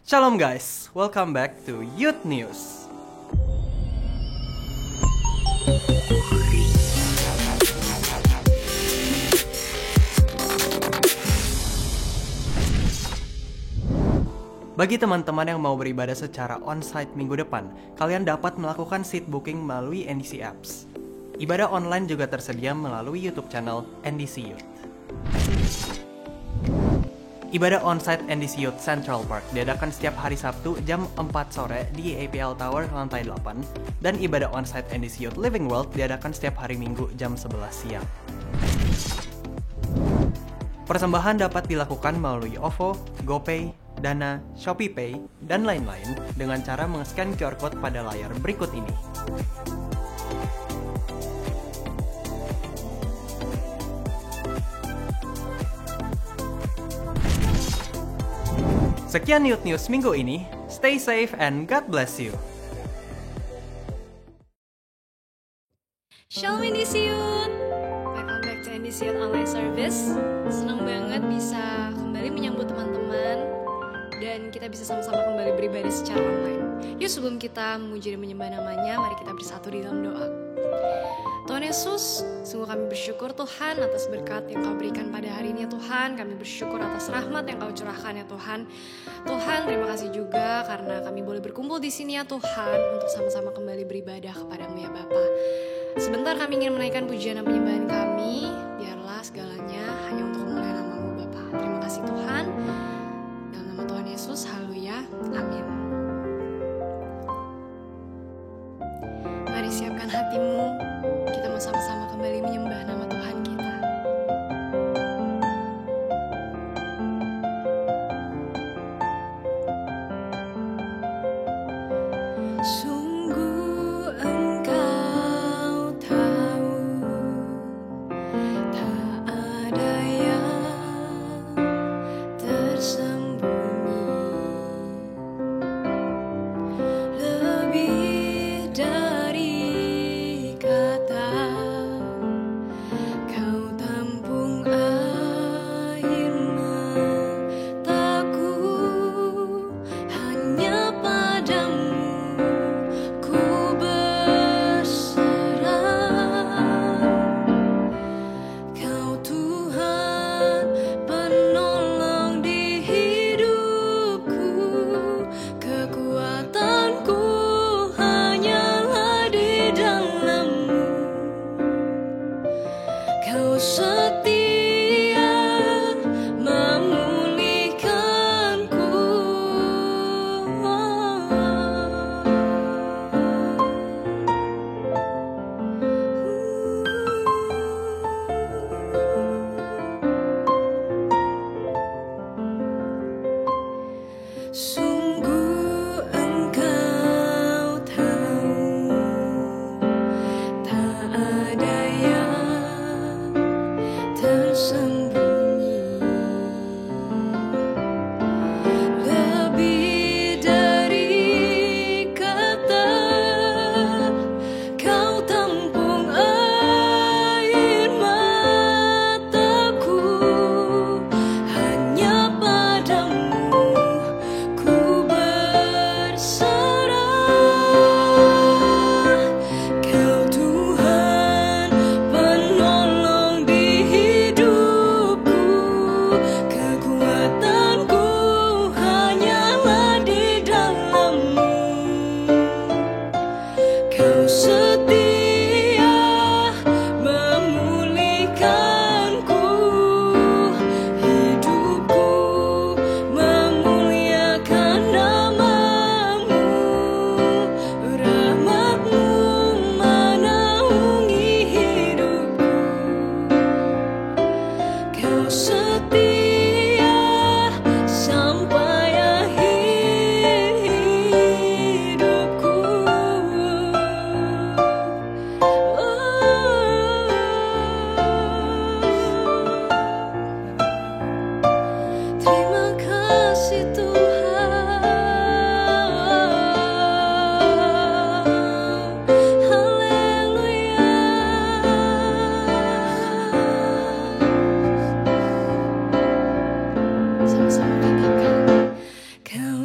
Shalom guys, welcome back to Youth News. Bagi teman-teman yang mau beribadah secara on-site minggu depan, kalian dapat melakukan seat booking melalui NDC Apps. Ibadah online juga tersedia melalui YouTube channel NDC Youth. Ibadah onsite NDC Youth Central Park diadakan setiap hari Sabtu jam 4 sore di APL Tower lantai 8 dan ibadah onsite NDC Youth Living World diadakan setiap hari Minggu jam 11 siang. Persembahan dapat dilakukan melalui OVO, GoPay, Dana, ShopeePay, dan lain-lain dengan cara men-scan QR Code pada layar berikut ini. Sekian Youth News minggu ini. Stay safe and God bless you. Shalom NDC Youth, welcome back to NDC Youth Online Service. Senang banget bisa kembali menyambut teman-teman dan kita bisa sama-sama kembali beribadah secara online. Yuk sebelum kita memuji dan menyembah namanya, mari kita bersatu di dalam doa. Tuhan Yesus, sungguh kami bersyukur Tuhan atas berkat yang Kau berikan pada hari ini ya Tuhan. Kami bersyukur atas rahmat yang Kau curahkan ya Tuhan. Tuhan, terima kasih juga karena kami boleh berkumpul di sini ya Tuhan untuk sama-sama kembali beribadah kepadamu ya Bapa. Sebentar kami ingin menaikkan pujian dan penyembahan kami. Biarlah segalanya hanya untuk memuliakan nama-Mu Bapa. Terima kasih Tuhan. Dalam nama Tuhan Yesus, haleluya. Amin. Mari siapkan hatimu. Kita mau sama-sama kembali menyembah nama Tuhan kita. Sungguh Engkau tahu, tak ada yang tersembunyi, lebih dari kata Kau tampung air mataku, hanya padamu ku berserah. Kau Tuhan penolong di hidupku, kekuatanku hanyalah di dalam-Mu. Kau setia memulihkanku. Sungguh Engkau tahu, tak ada yang tersembunyi, lebih dari kata Kau tampung air mataku, hanya padamu ku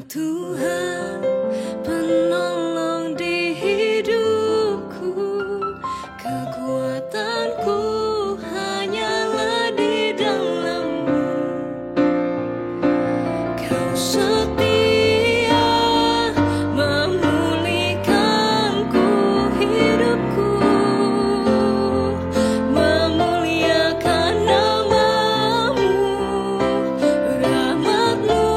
Tuhan, penolong di hidupku, kekuatanku hanyalah di dalam-Mu. Kau setia memulihkanku hidupku, memuliakan nama-Mu, rahmat-Mu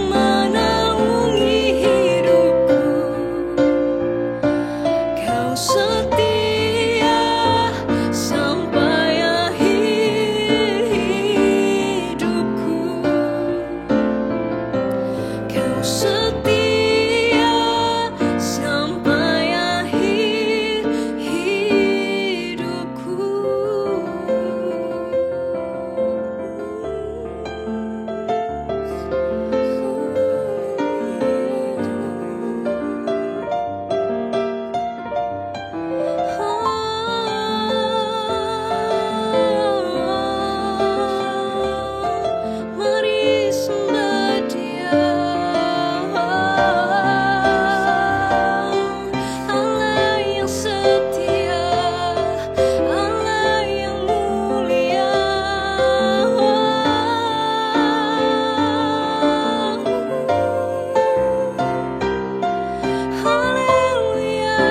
menaungi hidupku. Kau setia sampai akhir hidupku. Kau setia sampai akhir hidupku. Mari sembah Dia, Allah yang setia, Allah yang mulia. Haleluya,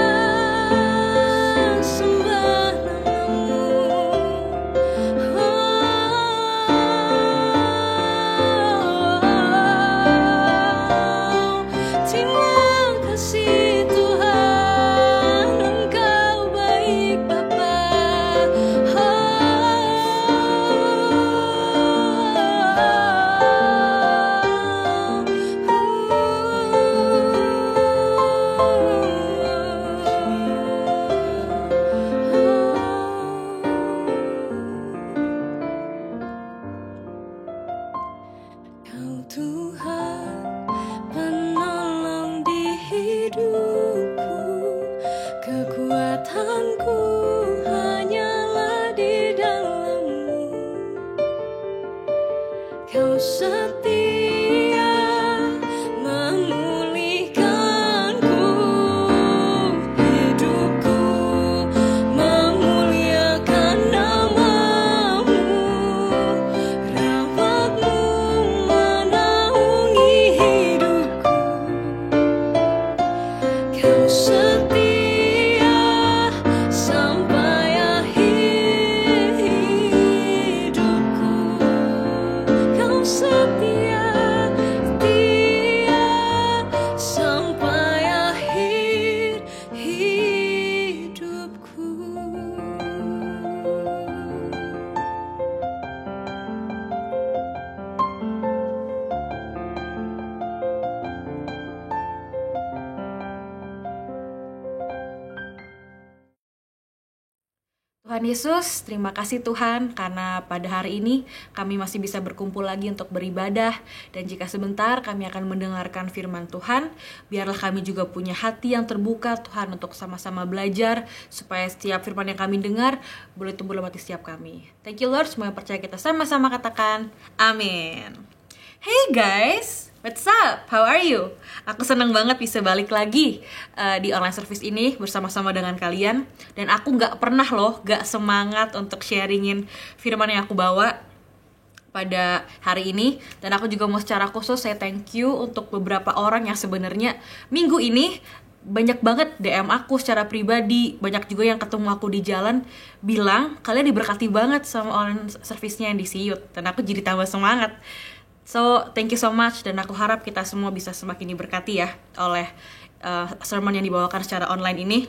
sembah nama-Mu. Terima kasih Tuhan, Engkau baik Bapa. Kau Tuhan, penolong di hidupku, kekuatanku hanyalah di dalam-Mu. Kau setia memulihkanku hidupku, memuliakan nama-Mu, rahmat-Mu menaungi hidupku. Kau setia sampai akhir hidupku. Kau setia, setia sampai akhir hidupku. Tuhan Yesus, terima kasih Tuhan karena pada hari ini kami masih bisa berkumpul lagi untuk beribadah. Dan jika sebentar kami akan mendengarkan firman Tuhan, biarlah kami juga punya hati yang terbuka Tuhan untuk sama-sama belajar, supaya setiap firman yang kami dengar boleh tumbuh dalam hati setiap kami. Thank you Lord, semua yang percaya kita sama-sama katakan amin. Hey guys, what's up? How are you? Aku senang banget bisa balik lagi di online service ini bersama-sama dengan kalian. Dan aku gak pernah gak semangat untuk sharingin firman yang aku bawa pada hari ini. Dan aku juga mau secara khusus saya thank you untuk beberapa orang yang sebenarnya minggu ini banyak banget DM aku secara pribadi, banyak juga yang ketemu aku di jalan bilang kalian diberkati banget sama online service-nya yang di Siut. Dan aku jadi tambah semangat. So, thank you so much, dan aku harap kita semua bisa semakin diberkati ya oleh sermon yang dibawakan secara online ini.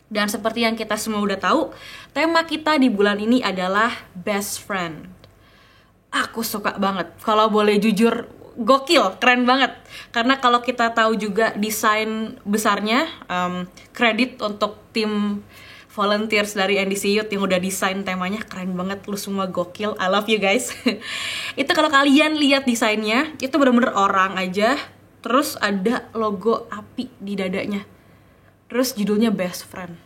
Dan seperti yang kita semua udah tahu, tema kita di bulan ini adalah best friend. Aku suka banget, kalau boleh jujur, gokil, keren banget. Karena kalau kita tahu juga desain besarnya, kredit untuk tim volunteers dari NDC Youth yang udah desain temanya, keren banget, lu semua gokil, I love you guys. Itu kalau kalian lihat desainnya, itu bener-bener orang aja, terus ada logo api di dadanya, terus judulnya best friend.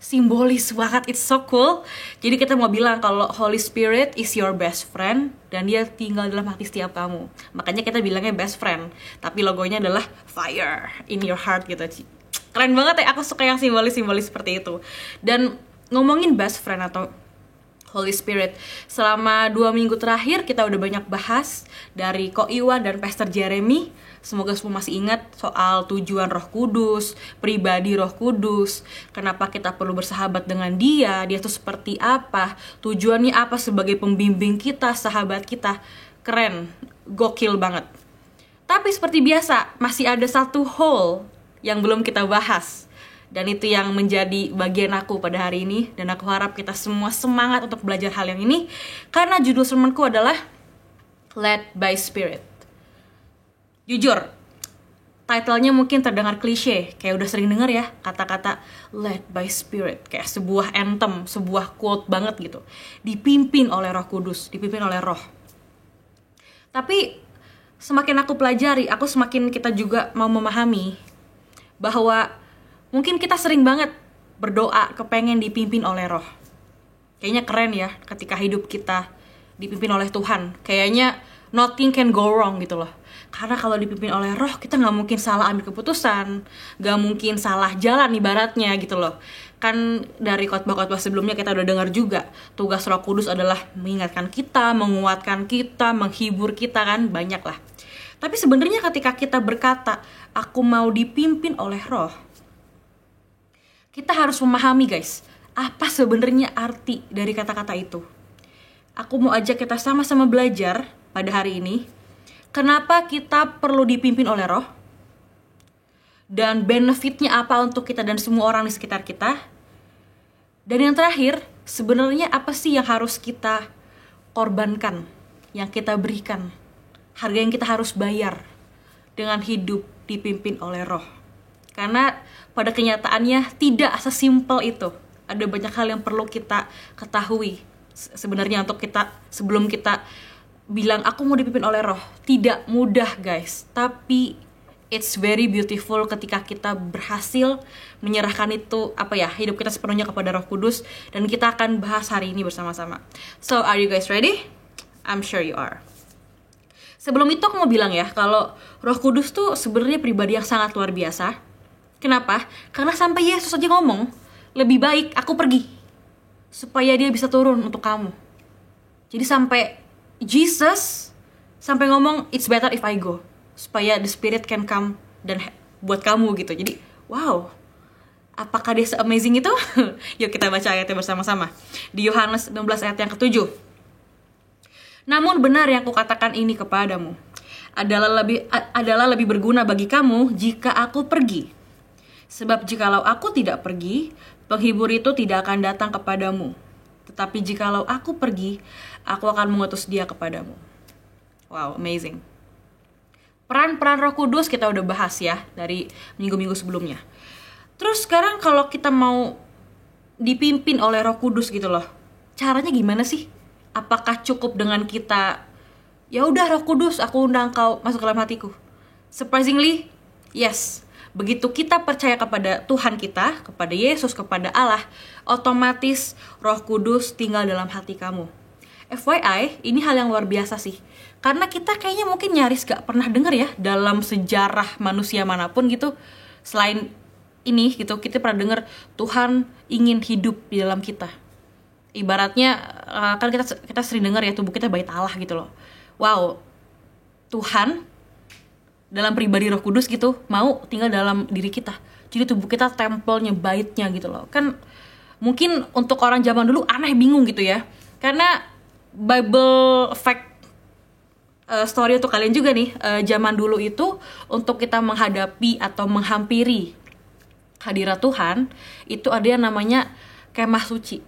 simbolis banget, it's so cool. Jadi kita mau bilang kalau Holy Spirit is your best friend dan dia tinggal dalam hati setiap kamu. Makanya kita bilangnya best friend, tapi logonya adalah fire in your heart gitu. Keren banget ya, aku suka yang simbolis-simbolis seperti itu. Dan ngomongin best friend atau Holy Spirit, selama 2 minggu terakhir kita udah banyak bahas dari Ko Iwan dan Pastor Jeremy. Semoga semua masih ingat soal tujuan Roh Kudus, pribadi Roh Kudus, kenapa kita perlu bersahabat dengan dia tuh seperti apa, tujuannya apa sebagai pembimbing kita, sahabat kita. Keren, gokil banget. Tapi seperti biasa, masih ada satu hole yang belum kita bahas. Dan itu yang menjadi bagian aku pada hari ini. Dan aku harap kita semua semangat untuk belajar hal yang ini. Karena judul sermonku adalah Led by Spirit. Jujur, title-nya mungkin terdengar klise. Kayak udah sering denger ya kata-kata Led by Spirit. Kayak sebuah anthem, sebuah quote banget gitu. Dipimpin oleh Roh Kudus, dipimpin oleh Roh. Tapi semakin aku pelajari, aku semakin kita juga mau memahami bahwa mungkin kita sering banget berdoa kepengen dipimpin oleh Roh. Kayaknya keren ya ketika hidup kita dipimpin oleh Tuhan. Kayaknya nothing can go wrong gitu loh. Karena kalau dipimpin oleh Roh, kita gak mungkin salah ambil keputusan, gak mungkin salah jalan ibaratnya gitu loh. Kan dari khotbah-khotbah sebelumnya kita udah dengar juga, tugas Roh Kudus adalah mengingatkan kita, menguatkan kita, menghibur kita, kan banyak lah. Tapi sebenarnya ketika kita berkata, aku mau dipimpin oleh Roh, kita harus memahami guys, apa sebenarnya arti dari kata-kata itu. Aku mau ajak kita sama-sama belajar pada hari ini, kenapa kita perlu dipimpin oleh Roh, dan benefitnya apa untuk kita dan semua orang di sekitar kita. Dan yang terakhir, sebenarnya apa sih yang harus kita korbankan, yang kita berikan, harga yang kita harus bayar dengan hidup dipimpin oleh Roh. Karena pada kenyataannya tidak sesimpel itu. Ada banyak hal yang perlu kita ketahui sebenarnya untuk kita, sebelum kita bilang aku mau dipimpin oleh Roh. Tidak mudah guys, tapi it's very beautiful ketika kita berhasil menyerahkan itu, hidup kita sepenuhnya kepada Roh Kudus. Dan kita akan bahas hari ini bersama-sama. So are you guys ready? I'm sure you are. Sebelum itu aku mau bilang ya, kalau Roh Kudus tuh sebenarnya pribadi yang sangat luar biasa. Kenapa? Karena sampai Yesus aja ngomong, lebih baik aku pergi supaya dia bisa turun untuk kamu. Jadi sampai Jesus sampai ngomong, it's better if I go, supaya the Spirit can come dan buat kamu gitu. Jadi wow, apakah dia se-amazing itu? Yuk kita baca ayatnya bersama-sama. Di Yohanes 16 ayat yang ke-7. Namun benar yang kukatakan ini kepadamu, adalah lebih berguna bagi kamu jika aku pergi. Sebab jikalau aku tidak pergi, penghibur itu tidak akan datang kepadamu. Tetapi jikalau aku pergi, aku akan mengutus dia kepadamu. Wow, amazing. Peran-peran Roh Kudus kita udah bahas ya dari minggu-minggu sebelumnya. Terus sekarang kalau kita mau dipimpin oleh Roh Kudus gitu loh, caranya gimana sih? Apakah cukup dengan kita, ya udah Roh Kudus, aku undang kau masuk ke dalam hatiku? Surprisingly, yes. Begitu kita percaya kepada Tuhan kita, kepada Yesus, kepada Allah, otomatis Roh Kudus tinggal dalam hati kamu. FYI, ini hal yang luar biasa sih. Karena kita kayaknya mungkin nyaris gak pernah dengar ya dalam sejarah manusia manapun gitu. Selain ini gitu, kita pernah dengar Tuhan ingin hidup di dalam kita. Ibaratnya kan kita sering dengar ya, tubuh kita bait Allah gitu loh. Wow, Tuhan dalam pribadi Roh Kudus gitu mau tinggal dalam diri kita. Jadi tubuh kita tempelnya, baitnya gitu loh. Kan mungkin untuk orang zaman dulu aneh, bingung gitu ya. Karena Bible fact story untuk kalian juga nih, zaman dulu itu untuk kita menghadapi atau menghampiri hadirat Tuhan, itu ada yang namanya kemah suci.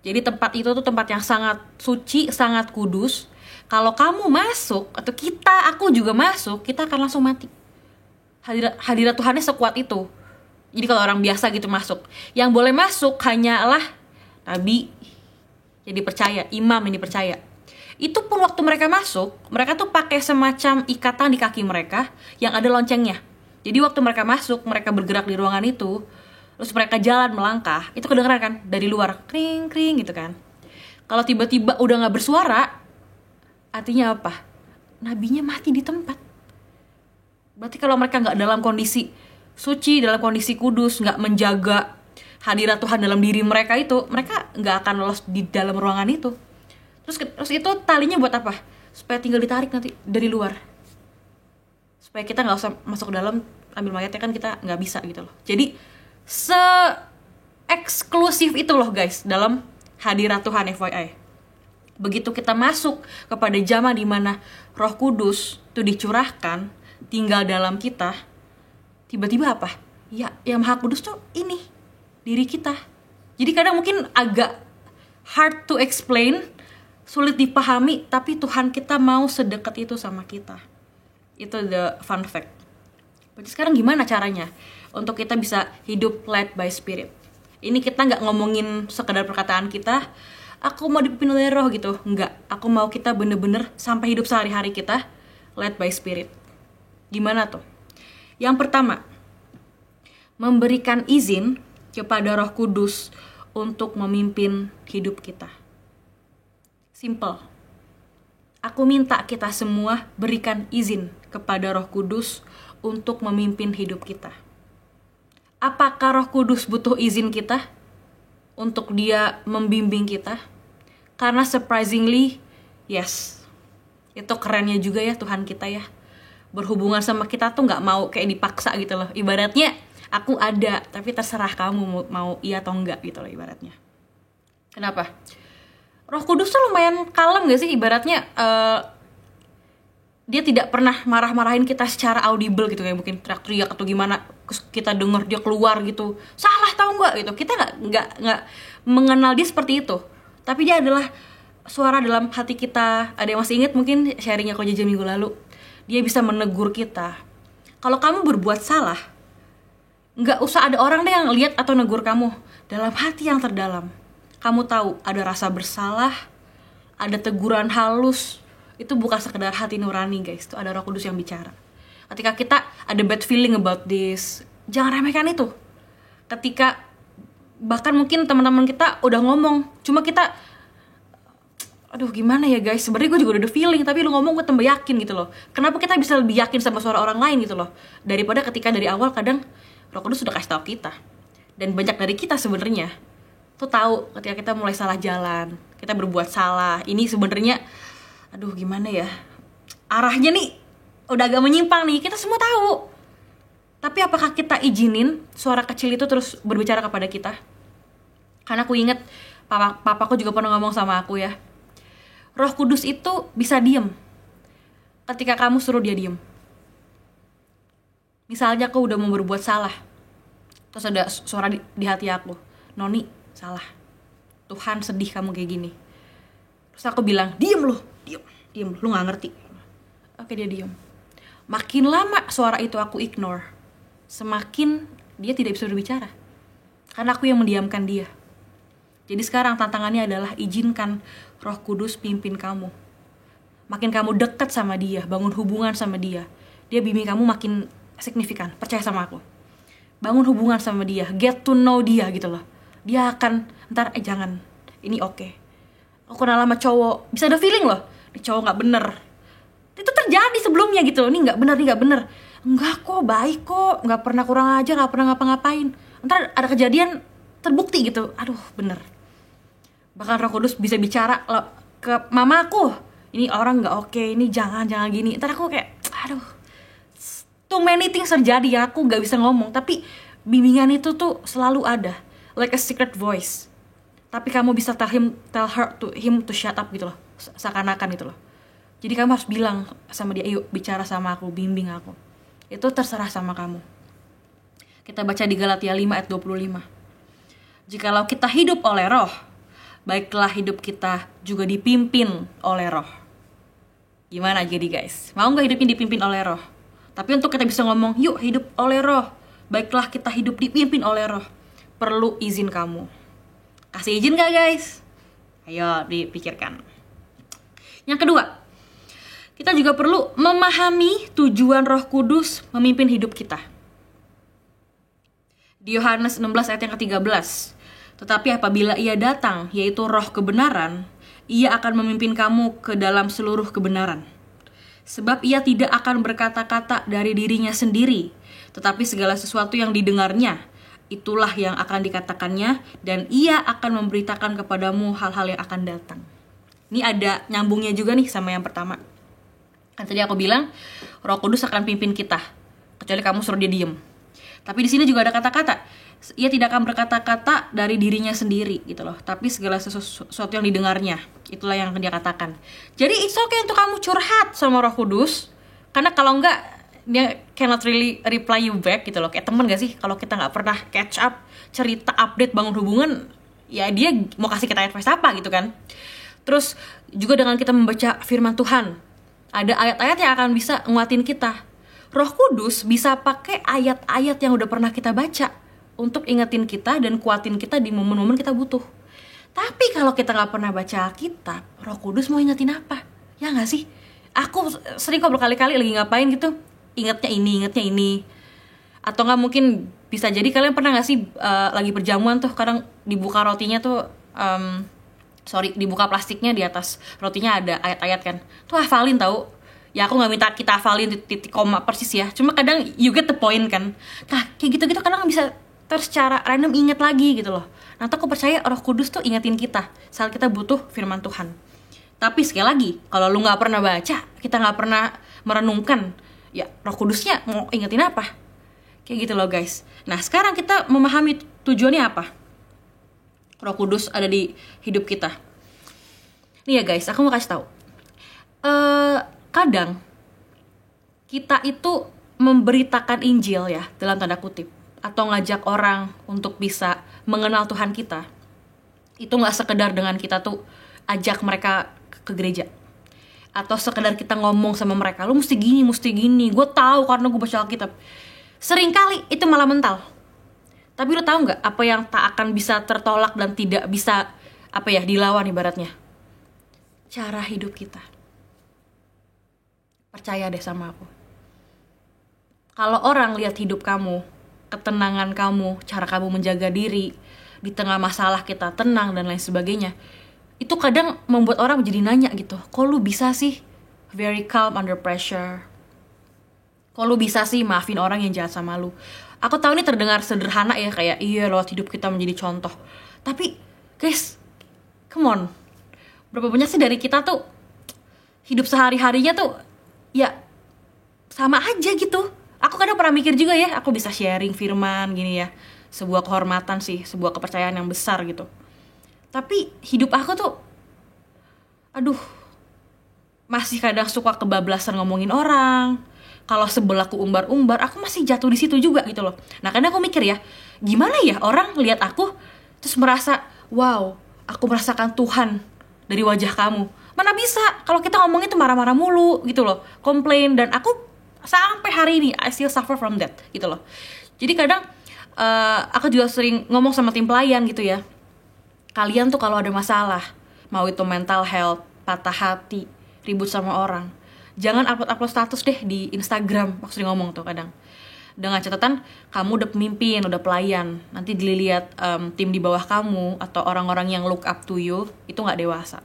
Jadi tempat itu tuh tempat yang sangat suci, sangat kudus. Kalau kamu masuk, atau aku juga masuk, kita akan langsung mati. Hadirat Tuhannya sekuat itu. Jadi kalau orang biasa gitu masuk, yang boleh masuk hanyalah nabi yang dipercaya, imam yang dipercaya. Itu pun waktu mereka masuk, mereka tuh pakai semacam ikatan di kaki mereka yang ada loncengnya. Jadi waktu mereka masuk, mereka bergerak di ruangan itu, terus mereka jalan melangkah, itu kedengeran kan dari luar, kring kring gitu kan. Kalau tiba-tiba udah nggak bersuara, artinya apa? Nabinya mati di tempat. Berarti kalau mereka nggak dalam kondisi suci, dalam kondisi kudus, nggak menjaga hadirat Tuhan dalam diri mereka itu, mereka nggak akan lolos di dalam ruangan itu. Terus itu talinya buat apa? Supaya tinggal ditarik nanti dari luar, supaya kita nggak usah masuk ke dalam ambil mayatnya, kan kita nggak bisa gitu loh. Jadi se-eksklusif itu loh guys dalam hadirat Tuhan, FYI. Begitu kita masuk kepada zaman dimana Roh Kudus itu dicurahkan, tinggal dalam kita, tiba-tiba apa? Ya, yang Maha Kudus tuh ini, diri kita. Jadi kadang mungkin agak hard to explain, sulit dipahami, tapi Tuhan kita mau sedekat itu sama kita. Itu the fun fact. Berarti sekarang gimana caranya untuk kita bisa hidup led by Spirit? Ini kita nggak ngomongin sekedar perkataan kita, aku mau dipimpin oleh Roh gitu. Nggak, aku mau kita bener-bener sampai hidup sehari-hari kita led by Spirit. Gimana tuh? Yang pertama, memberikan izin kepada Roh Kudus untuk memimpin hidup kita. Simple. Aku minta kita semua berikan izin kepada Roh Kudus untuk memimpin hidup kita. Apakah Roh Kudus butuh izin kita untuk dia membimbing kita? Karena surprisingly, yes. Itu kerennya juga ya Tuhan kita ya. Berhubungan sama kita tuh gak mau kayak dipaksa gitu loh. Ibaratnya aku ada, tapi terserah kamu mau iya atau enggak gitu loh ibaratnya. Kenapa? Roh Kudus tuh lumayan kalem gak sih ibaratnya, dia tidak pernah marah-marahin kita secara audible gitu, kayak mungkin teriak-teriak atau gimana, kita denger dia keluar gitu, salah tau nggak gitu. Kita nggak mengenal dia seperti itu, tapi dia adalah suara dalam hati kita. Ada yang masih ingat mungkin sharingnya Ko Jaja minggu lalu, dia bisa menegur kita. Kalau kamu berbuat salah, nggak usah ada orang deh yang lihat atau negur kamu. Dalam hati yang terdalam, kamu tahu ada rasa bersalah, ada teguran halus. Itu bukan sekedar hati nurani guys, itu ada Roh Kudus yang bicara. Ketika kita ada bad feeling about this, jangan remehkan itu. Ketika bahkan mungkin teman-teman kita udah ngomong, cuma kita aduh gimana ya guys, sebenarnya gue juga udah ada feeling, tapi lu ngomong gue tambah yakin gitu loh. Kenapa kita bisa lebih yakin sama suara orang lain gitu loh, daripada ketika dari awal kadang Roh Kudus sudah kasih tahu kita. Dan banyak dari kita sebenarnya tuh tahu ketika kita mulai salah jalan, kita berbuat salah. Ini sebenarnya aduh gimana ya, arahnya nih udah agak menyimpang nih, kita semua tahu. Tapi apakah kita izinin suara kecil itu terus berbicara kepada kita? Karena aku inget papaku juga pernah ngomong sama aku ya, Roh Kudus itu bisa diem ketika kamu suruh dia diem. Misalnya aku udah mau berbuat salah, terus ada suara di hati aku, Noni salah, Tuhan sedih kamu kayak gini. Terus aku bilang, diem lu, lu gak ngerti. Oke, dia diem. Makin lama suara itu aku ignore, semakin dia tidak bisa berbicara, karena aku yang mendiamkan dia. Jadi sekarang tantangannya adalah izinkan Roh Kudus pimpin kamu. Makin kamu dekat sama dia, bangun hubungan sama dia, dia bimbing kamu makin signifikan. Percaya sama aku, bangun hubungan sama dia, get to know dia gitu loh. Dia akan ntar jangan, ini oke. Aku kenal sama cowok, bisa ada feeling loh, ini cowok gak bener. Itu terjadi sebelumnya gitu, ini gak bener. Enggak kok, baik kok, gak pernah kurang ajar, gak pernah ngapa-ngapain. Ntar ada kejadian terbukti gitu, aduh bener. Bahkan Roh Kudus bisa bicara ke mamaku, ini orang gak oke, ini jangan gini. Ntar aku kayak, aduh, too many things terjadi ya, aku gak bisa ngomong. Tapi bimbingan itu tuh selalu ada, like a secret voice. Tapi kamu bisa tell him to shut up gitu loh, seakan-akan gitu loh. Jadi kamu harus bilang sama dia, yuk bicara sama aku, bimbing aku. Itu terserah sama kamu. Kita baca di Galatia 5 ayat 25. Jikalau kita hidup oleh Roh, baiklah hidup kita juga dipimpin oleh Roh. Gimana jadi guys? Mau gak hidupnya dipimpin oleh Roh? Tapi untuk kita bisa ngomong, yuk hidup oleh Roh, baiklah kita hidup dipimpin oleh Roh, perlu izin kamu. Kasih izin gak guys? Ayo dipikirkan. Yang kedua, kita juga perlu memahami tujuan Roh Kudus memimpin hidup kita. Di Yohanes 16 ayat yang ke-13. Tetapi apabila ia datang, yaitu roh kebenaran, ia akan memimpin kamu ke dalam seluruh kebenaran. Sebab ia tidak akan berkata-kata dari dirinya sendiri, tetapi segala sesuatu yang didengarnya, itulah yang akan dikatakannya, dan ia akan memberitakan kepadamu hal-hal yang akan datang. Ini ada nyambungnya juga nih sama yang pertama. Kan tadi aku bilang, Roh Kudus akan pimpin kita, kecuali kamu suruh dia diem. Tapi di sini juga ada kata-kata, ia tidak akan berkata-kata dari dirinya sendiri gitu loh, tapi segala sesuatu yang didengarnya, itulah yang dia katakan. Jadi it's okay untuk kamu curhat sama Roh Kudus, karena kalau enggak dia cannot really reply you back gitu loh. Kayak temen gak sih, kalau kita nggak pernah catch up, cerita, update, bangun hubungan, ya dia mau kasih kita advice apa gitu kan. Terus juga dengan kita membaca firman Tuhan, ada ayat-ayat yang akan bisa nguatin kita. Roh Kudus bisa pakai ayat-ayat yang udah pernah kita baca untuk ingetin kita dan kuatin kita di momen-momen kita butuh. Tapi kalau kita nggak pernah baca Alkitab, Roh Kudus mau ingetin apa? Ya nggak sih? Aku sering kok berkali-kali lagi ngapain gitu, ingetnya ini. Atau nggak mungkin bisa jadi kalian pernah nggak sih lagi perjamuan tuh, kadang dibuka rotinya tuh, dibuka plastiknya, di atas rotinya ada ayat-ayat kan. Tuh hafalin tahu. Ya aku gak minta kita hafalin titik koma persis ya, cuma kadang you get the point kan. Nah kayak gitu-gitu kadang bisa terus secara random inget lagi gitu loh. Nah aku percaya Roh Kudus tuh ingetin kita saat kita butuh firman Tuhan. Tapi sekali lagi, kalau lu gak pernah baca, kita gak pernah merenungkan, ya Roh Kudusnya mau ingetin apa? Kayak gitu loh guys. Nah sekarang kita memahami tujuannya apa Roh Kudus ada di hidup kita. Nih ya guys, aku mau kasih tahu. Kadang kita itu memberitakan Injil ya, dalam tanda kutip, atau ngajak orang untuk bisa mengenal Tuhan kita, itu gak sekedar dengan kita tuh ajak mereka ke gereja, atau sekedar kita ngomong sama mereka, lu mesti gini, gue tahu karena gue baca Alkitab. Seringkali itu malah mental. Tapi lu tahu gak apa yang tak akan bisa tertolak dan tidak bisa dilawan ibaratnya? Cara hidup kita. Percaya deh sama aku. Kalau orang lihat hidup kamu, ketenangan kamu, cara kamu menjaga diri di tengah masalah kita tenang dan lain sebagainya, itu kadang membuat orang jadi nanya gitu, kok lu bisa sih very calm under pressure? Kok lu bisa sih maafin orang yang jahat sama lu? Aku tahu ini terdengar sederhana ya, kayak iya lewat hidup kita menjadi contoh. Tapi guys, come on, berapa banyak sih dari kita tuh hidup sehari-harinya tuh ya sama aja gitu. Aku kadang pernah mikir juga ya, aku bisa sharing firman gini ya, sebuah kehormatan sih, sebuah kepercayaan yang besar gitu. Tapi hidup aku tuh masih kadang suka kebablasan ngomongin orang. Kalau sebelah aku umbar-umbar, aku masih jatuh di situ juga gitu loh. Nah kadang aku mikir ya, gimana ya orang lihat aku terus merasa, wow, aku merasakan Tuhan dari wajah kamu. Mana bisa kalau kita ngomongin tuh marah-marah mulu gitu loh, komplain, dan aku sampai hari ini I still suffer from that gitu loh. Jadi kadang aku juga sering ngomong sama tim pelayan gitu ya, kalian tuh kalau ada masalah, mau itu mental health, patah hati, ribut sama orang, jangan upload status deh di Instagram. Aku sering ngomong tuh kadang, dengan catatan kamu udah pemimpin, udah pelayan, nanti dilihat tim di bawah kamu atau orang-orang yang look up to you itu nggak dewasa.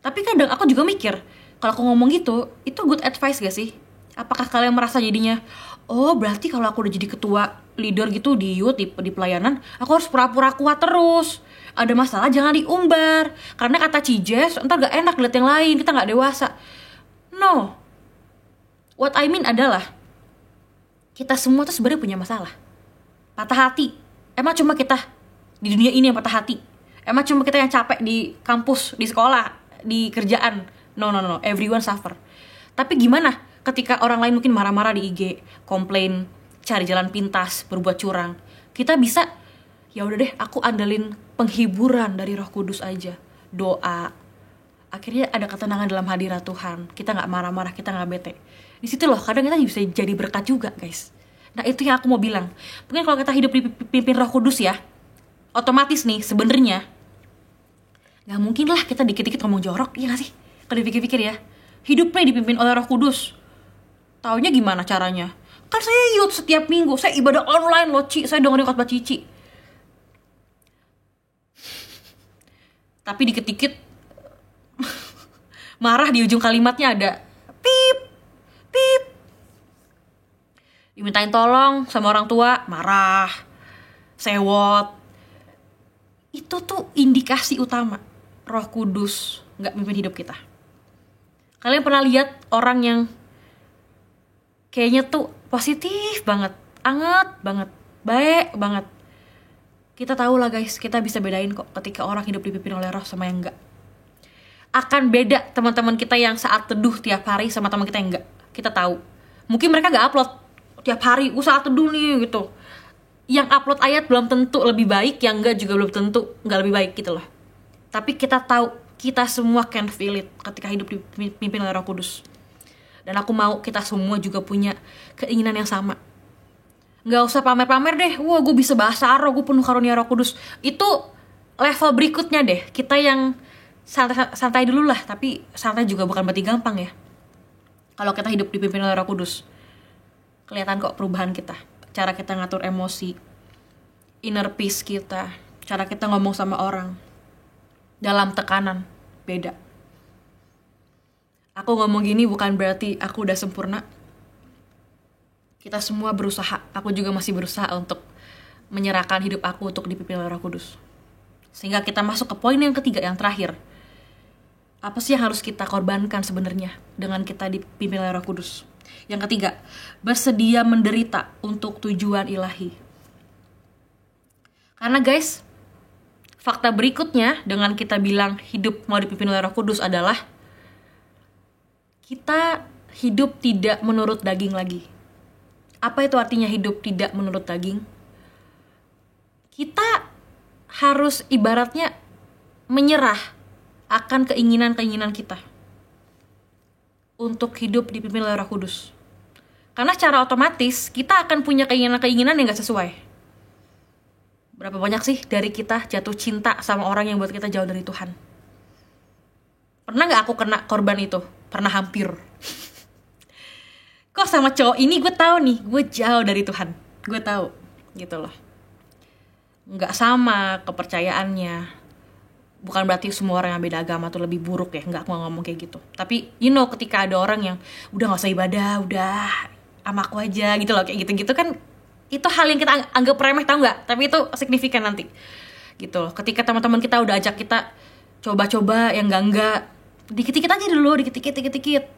Tapi kadang aku juga mikir, kalau aku ngomong gitu, itu good advice gak sih? Apakah kalian merasa jadinya, oh berarti kalau aku udah jadi ketua leader gitu di youth, di pelayanan, aku harus pura-pura kuat terus. Ada masalah jangan diumbar, karena kata Cijes, ntar gak enak liat yang lain, kita gak dewasa. No. What I mean adalah, kita semua tuh sebenarnya punya masalah. Patah hati. Emang cuma kita di dunia ini yang patah hati? Emang cuma kita yang capek di kampus, di sekolah, di kerjaan? No, everyone suffer. Tapi gimana ketika orang lain mungkin marah-marah di IG, komplain, cari jalan pintas, berbuat curang, kita bisa, ya udah deh aku andalin penghiburan dari Roh Kudus aja, doa, akhirnya ada ketenangan dalam hadirat Tuhan, kita nggak marah-marah, kita nggak bete. Di situ loh kadang kita bisa jadi berkat juga guys. Nah itu yang aku mau bilang, mungkin kalau kita hidup dipimpin Roh Kudus ya, otomatis nih sebenarnya nggak mungkin lah kita dikit-dikit ngomong jorok, ya nggak sih? Kalau dipikir-pikir ya, hidupnya dipimpin oleh Roh Kudus, taunya gimana caranya? Kan saya youth setiap minggu, saya ibadah online loh Ci, saya dengerin khotbah Cici. Tapi dikit-dikit marah, di ujung kalimatnya ada pip, pip. Dimintain tolong sama orang tua, marah, sewot. Itu tuh indikasi utama Roh Kudus gak mimpin hidup kita. Kalian pernah lihat orang yang kayaknya tuh positif banget, anget banget, baik banget. Kita tahu lah guys, kita bisa bedain kok ketika orang hidup dipimpin oleh Roh sama yang enggak. Akan beda teman-teman kita yang saat teduh tiap hari sama teman kita yang enggak. Kita tahu. Mungkin mereka gak upload tiap hari, saat teduh nih gitu. Yang upload ayat belum tentu lebih baik, yang enggak juga belum tentu enggak lebih baik gitu loh. Tapi kita tahu, kita semua can feel it ketika hidup dipimpin oleh Roh Kudus. Dan aku mau kita semua juga punya keinginan yang sama. Nggak usah pamer-pamer deh, wah gue bisa bahasa roh, gue penuh karunia Roh Kudus. Itu level berikutnya deh, kita yang santai dulu lah. Tapi santai juga bukan berarti gampang ya. Kalau kita hidup dipimpin oleh Roh Kudus, kelihatan kok perubahan kita. Cara kita ngatur emosi, inner peace kita, cara kita ngomong sama orang dalam tekanan, beda. Aku ngomong gini bukan berarti aku udah sempurna. Kita semua berusaha, aku juga masih berusaha untuk menyerahkan hidup aku untuk dipimpin oleh Roh Kudus. Sehingga kita masuk ke poin yang ketiga, yang terakhir. Apa sih yang harus kita korbankan sebenarnya dengan kita dipimpin oleh Roh Kudus? Yang ketiga, bersedia menderita untuk tujuan ilahi. Karena guys, fakta berikutnya dengan kita bilang hidup mau dipimpin oleh Roh Kudus adalah kita hidup tidak menurut daging lagi. Apa itu artinya hidup tidak menurut daging? Kita harus ibaratnya menyerah akan keinginan-keinginan kita untuk hidup dipimpin oleh Roh Kudus. Karena secara otomatis kita akan punya keinginan-keinginan yang gak sesuai. Berapa banyak sih dari kita jatuh cinta sama orang yang buat kita jauh dari Tuhan? Pernah gak aku kena korban itu? Pernah hampir. Kok sama cowok ini gue tahu nih, gue jauh dari Tuhan. Gue tahu, gitu loh. Gak sama kepercayaannya. Bukan berarti semua orang yang beda agama tuh lebih buruk ya, nggak, aku gak ngomong kayak gitu. Tapi ketika ada orang yang udah gak usah ibadah, udah sama aku aja gitu loh, kayak gitu-gitu kan, itu hal yang kita anggap remeh, tau nggak? Tapi itu signifikan nanti gitu loh. Ketika teman-teman kita udah ajak kita coba-coba yang enggak, dikit-dikit aja dulu, dikit-dikit.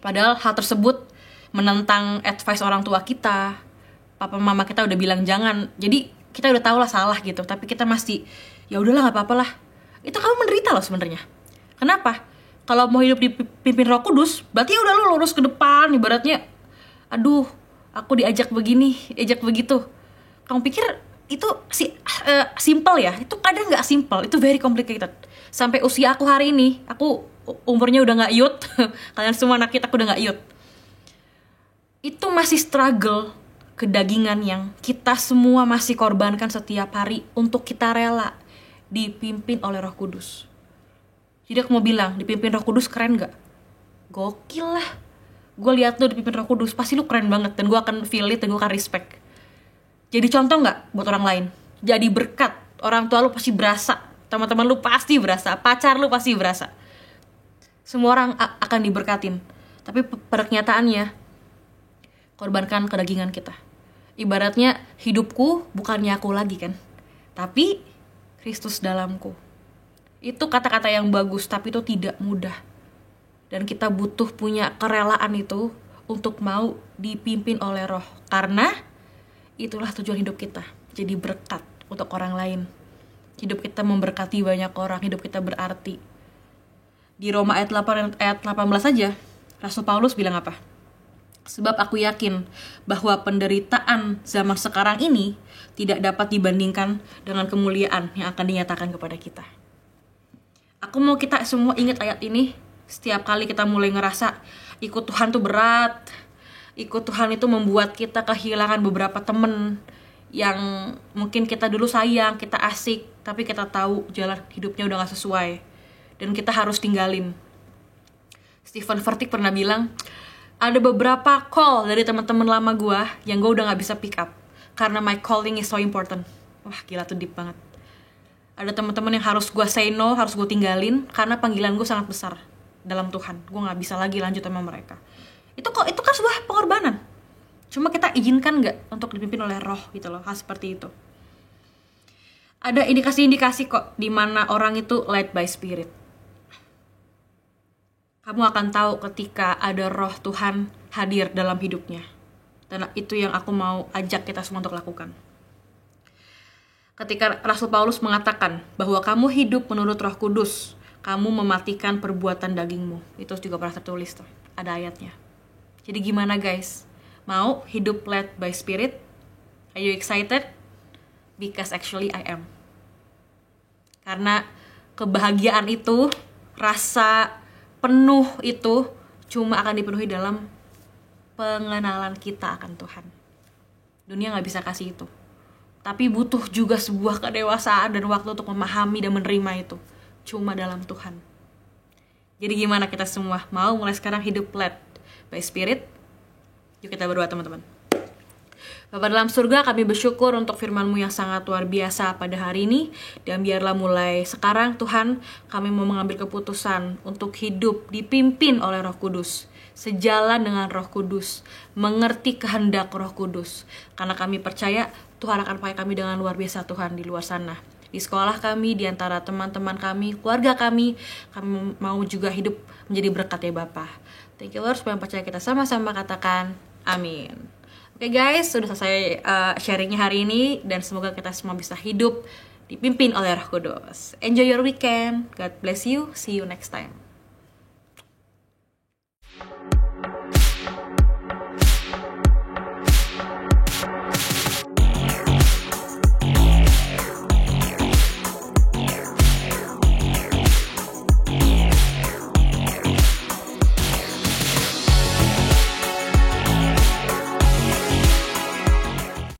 Padahal hal tersebut menentang advice orang tua kita, papa mama kita udah bilang jangan, jadi kita udah tahu lah salah gitu, tapi kita masih ya udahlah nggak apa-apa lah. Itu kamu menderita loh sebenarnya. Kenapa? Kalau mau hidup dipimpin Roh Kudus, berarti ya udah lu lurus ke depan. Ibaratnya, aduh, aku diajak begini, diajak begitu. Kamu pikir itu simple ya? Itu kadang nggak simple, itu very complicated. Sampai usia aku hari ini, aku umurnya udah nggak youth. Kalian semua anak kita, aku udah nggak youth. Itu masih struggle kedagingan yang kita semua masih korbankan setiap hari untuk kita rela dipimpin oleh Roh Kudus. Jadi aku mau bilang, dipimpin Roh Kudus keren gak? Gokil lah. Gue liat lu dipimpin Roh Kudus, pasti lu keren banget. Dan gue akan feel it, dan gue akan respect. Jadi contoh gak buat orang lain? Jadi berkat. Orang tua lu pasti berasa, teman-teman lu pasti berasa, pacar lu pasti berasa. Semua orang akan diberkatin. Tapi pada kenyataannya, korbankan kedagingan kita. Ibaratnya hidupku bukannya aku lagi kan, tapi Kristus dalamku. Itu kata-kata yang bagus, tapi itu tidak mudah. Dan kita butuh punya kerelaan itu untuk mau dipimpin oleh Roh. Karena itulah tujuan hidup kita, jadi berkat untuk orang lain. Hidup kita memberkati banyak orang, hidup kita berarti. Di Roma ayat 18 saja, Rasul Paulus bilang apa? Sebab aku yakin bahwa penderitaan zaman sekarang ini tidak dapat dibandingkan dengan kemuliaan yang akan dinyatakan kepada kita. Aku mau kita semua ingat ayat ini setiap kali kita mulai ngerasa ikut Tuhan tuh berat. Ikut Tuhan itu membuat kita kehilangan beberapa temen yang mungkin kita dulu sayang, kita asik, tapi kita tahu jalan hidupnya udah gak sesuai. Dan kita harus tinggalin. Stephen Furtick pernah bilang, Ada beberapa call dari teman-teman lama gue yang gue udah gak bisa pick up karena my calling is so important. Wah gila tuh deep banget. Ada teman-teman yang harus gue say no, harus gue tinggalin karena panggilan gue sangat besar dalam Tuhan. Gue gak bisa lagi lanjut sama mereka. Itu kan sebuah pengorbanan. Cuma kita izinkan gak untuk dipimpin oleh roh gitu loh, hal seperti itu. Ada indikasi-indikasi kok di mana orang itu led by spirit. Kamu akan tahu ketika ada roh Tuhan hadir dalam hidupnya. Dan itu yang aku mau ajak kita semua untuk lakukan. Ketika Rasul Paulus mengatakan bahwa kamu hidup menurut Roh Kudus, kamu mematikan perbuatan dagingmu. Itu juga pernah tertulis tuh, ada ayatnya. Jadi gimana guys? Mau hidup led by spirit? Are you excited? Because actually I am. Karena kebahagiaan itu, rasa penuh itu cuma akan dipenuhi dalam pengenalan kita akan Tuhan. Dunia gak bisa kasih itu. Tapi butuh juga sebuah kedewasaan dan waktu untuk memahami dan menerima itu. Cuma dalam Tuhan. Jadi gimana kita semua? Mau mulai sekarang hidup led by spirit? Yuk kita berdoa teman-teman. Bapa dalam surga, kami bersyukur untuk firman-Mu yang sangat luar biasa pada hari ini. Dan biarlah mulai sekarang Tuhan, kami mau mengambil keputusan untuk hidup dipimpin oleh Roh Kudus. Sejalan dengan Roh Kudus, mengerti kehendak Roh Kudus. Karena kami percaya Tuhan akan pakai kami dengan luar biasa Tuhan di luar sana. Di sekolah kami, di antara teman-teman kami, keluarga kami mau juga hidup menjadi berkat ya Bapa. Thank you Lord, supaya percaya kita sama-sama katakan amin. Oke guys, sudah selesai sharingnya hari ini. Dan semoga kita semua bisa hidup dipimpin oleh Roh Kudus. Enjoy your weekend. God bless you. See you next time.